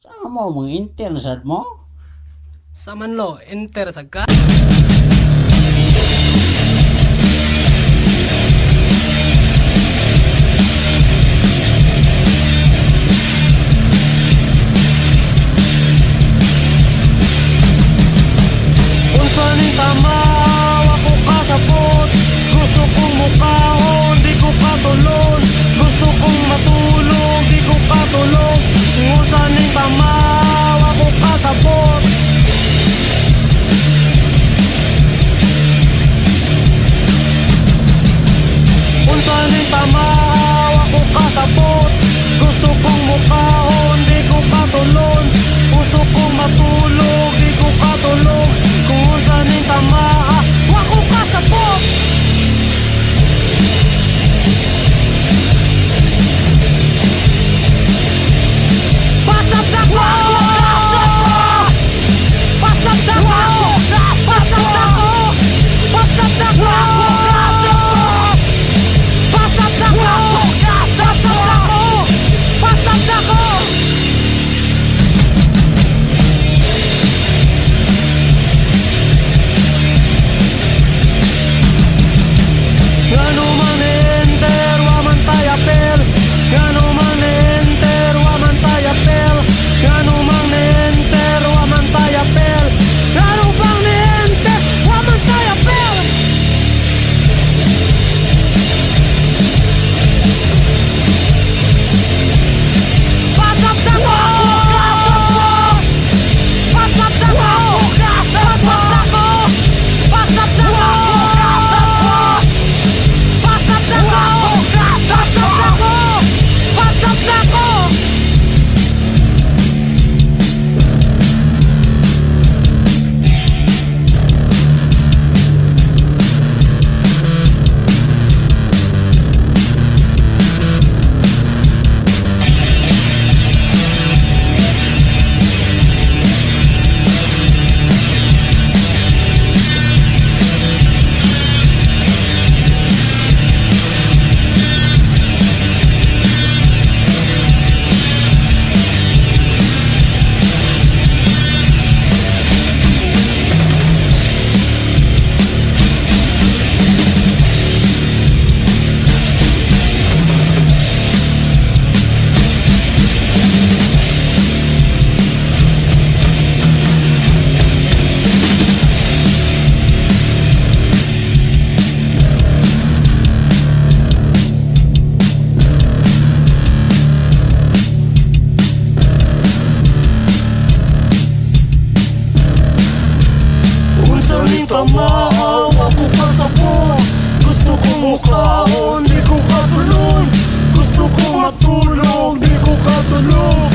Saan mo mga internet mo? Sa manlo, enter sa ka. Unsa ning tama, ako kasabot. Gusto kong mukhaon, di ko katulon. Gusto kong matulog, di ko katulog. Unsa ning tama, ako kasabot. Unsa ning tama, ako kasabot. Gusto kong mukhaon, di ko katulon. Gusto kong matulog, di ko katulog. Kung unsa ning tama, ako kasabot. Pasab na ko! Pasab na ko! Pasab na ko! Pasab na ko! Pasab na ko! Pasab na ko! Ngano man enter, wa man tayo apel. Ngano man enter, wa man tayo apel. Ngano man enter, wa man tayo apel. Ngano bang enter, wa man tayo apel. Pasab na ko! Pasab na ko! Pasab na ko! Pasab na ko! Pasab na ko! Pasab na ko! Pasab na ko! Unsa ning tama, ako kasabot. Gusto kong mukhaon, di ko katulon. Gusto kong matulog, di ko katulog.